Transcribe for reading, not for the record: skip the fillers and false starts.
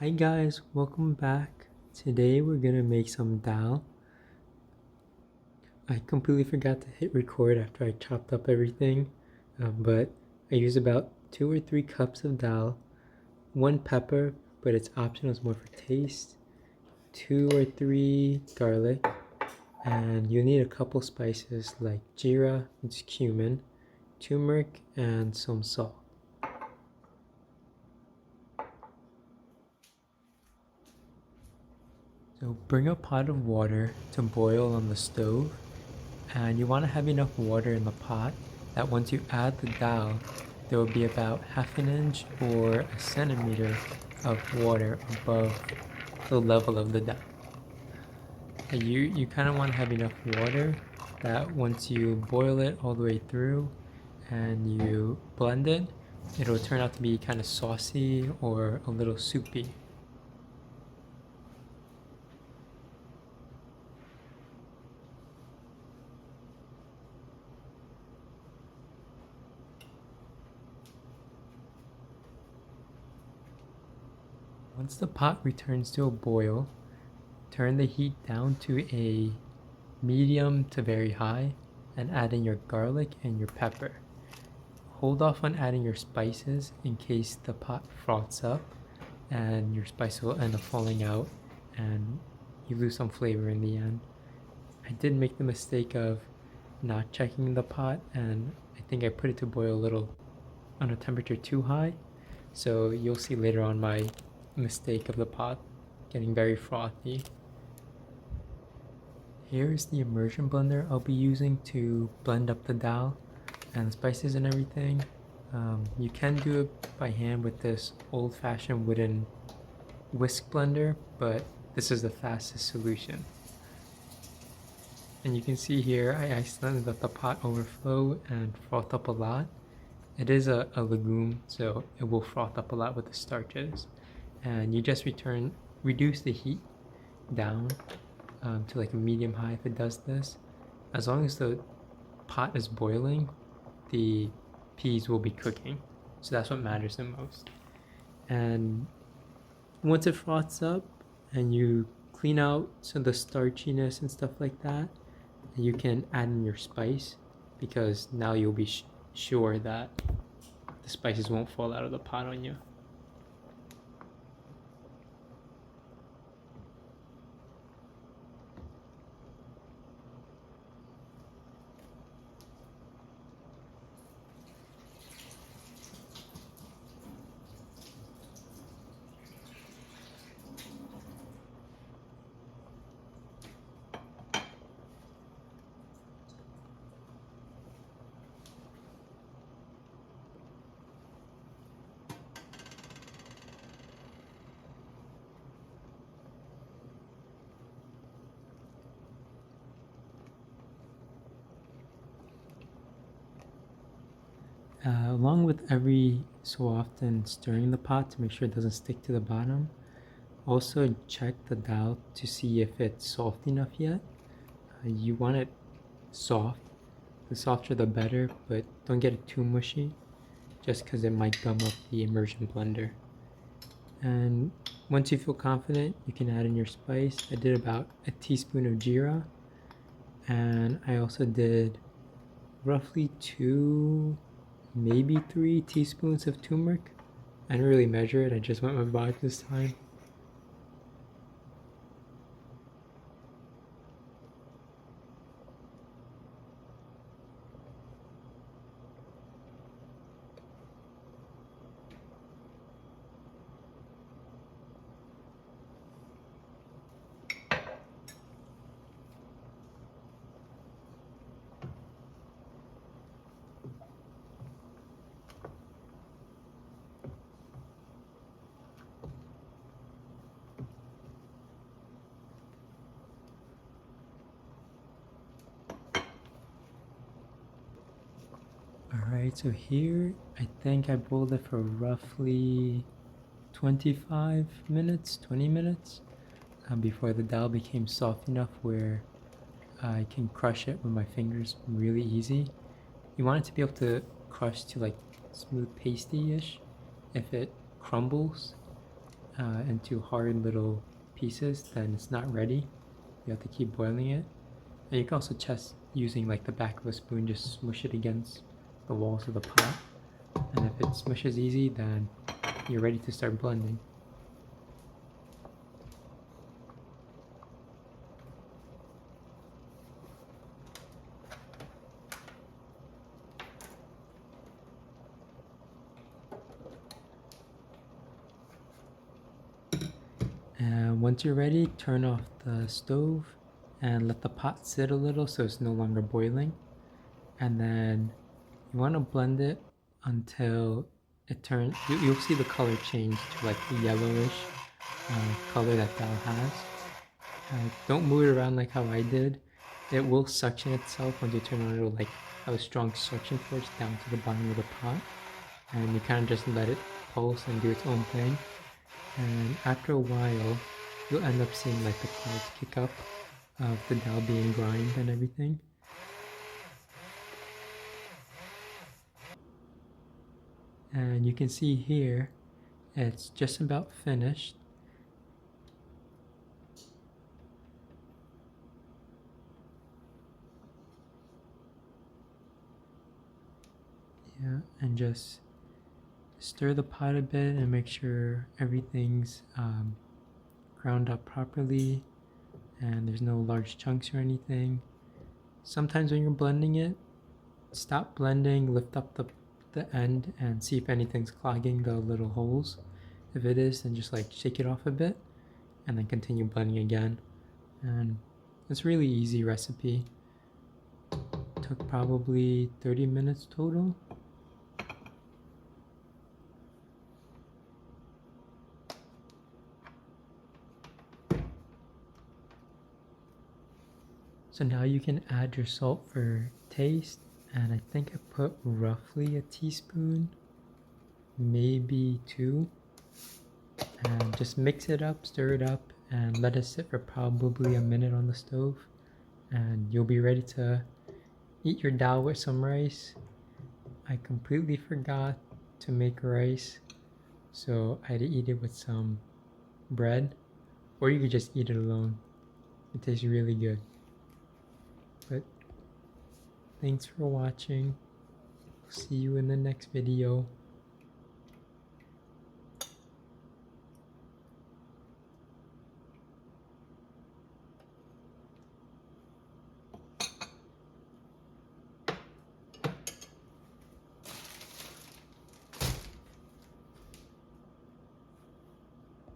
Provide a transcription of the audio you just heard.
Hi guys, welcome back. Today we're gonna make some dal. I completely forgot to hit record after I chopped up everything, but I used about 2 or 3 cups of dal, 1 pepper, but it's optional, it's more for taste, 2 or 3 garlic, and you need a couple spices like geera, which is cumin, turmeric, and some salt. So bring a pot of water to boil on the stove, and you want to have enough water in the pot that once you add the dal, there will be about half an inch or a centimeter of water above the level of the dal. And you kind of want to have enough water that once you boil it all the way through and you blend it, it'll turn out to be kind of saucy or a little soupy. Once the pot returns to a boil, turn the heat down to a medium to very high and add in your garlic and your pepper. Hold off on adding your spices in case the pot froths up and your spice will end up falling out and you lose some flavor in the end. I did make the mistake of not checking the pot, and I think I put it to boil a little on a temperature too high, so you'll see later on my mistake of the pot getting very frothy. Here is the immersion blender I'll be using to blend up the dal and the spices and everything. You can do it by hand with this old-fashioned wooden whisk blender, but this is the fastest solution. And you can see here I accidentally let the pot overflow and froth up a lot. It is a legume, so it will froth up a lot with the starches. And you just reduce the heat down to like a medium high if it does this. As long as the pot is boiling, the peas will be cooking. So that's what matters the most. And once it froths up and you clean out some of the starchiness and stuff like that, you can add in your spice, because now you'll be sure that the spices won't fall out of the pot on you. Along with every so often stirring the pot to make sure it doesn't stick to the bottom, also check the dal to see if it's soft enough yet. You want it soft. The softer the better, but don't get it too mushy, just because it might gum up the immersion blender. And once you feel confident, you can add in your spice. I did about a teaspoon of geera, and I also did roughly 2, maybe 3 teaspoons of turmeric. I didn't really measure it, I just went with vibe this time. Alright, so here I think I boiled it for roughly 25 minutes, 20 minutes before the dal became soft enough where I can crush it with my fingers really easy. You want it to be able to crush to like smooth pasty-ish. If it crumbles, into hard little pieces, then it's not ready. You have to keep boiling it. And you can also test using like the back of a spoon, just smush it against the walls of the pot. And if it smushes easy, then you're ready to start blending. And once you're ready, turn off the stove and let the pot sit a little so it's no longer boiling. And then you want to blend it until it turns, you'll see the color change to like the yellowish color that Dhal has. Don't move it around like how I did. It will suction itself once you turn on. It'll like have a strong suction force down to the bottom of the pot. And you kind of just let it pulse and do its own thing. And after a while, you'll end up seeing like the clouds kick up of the Dhal being grind and everything. And you can see here, it's just about finished. Yeah, and just stir the pot a bit and make sure everything's ground up properly and there's no large chunks or anything. Sometimes when you're blending it, stop blending, lift up the end and see if anything's clogging the little holes. If it is, then just like shake it off a bit and then continue blending again. And it's a really easy recipe. Took probably 30 minutes total. So now you can add your salt for taste, and I think I put roughly a teaspoon, maybe 2, and just mix it up, stir it up, and let it sit for probably a minute on the stove, and you'll be ready to eat your dhal with some rice. I completely forgot to make rice, so I had to eat it with some bread, or you could just eat it alone. It tastes really good. But thanks for watching. See you in the next video.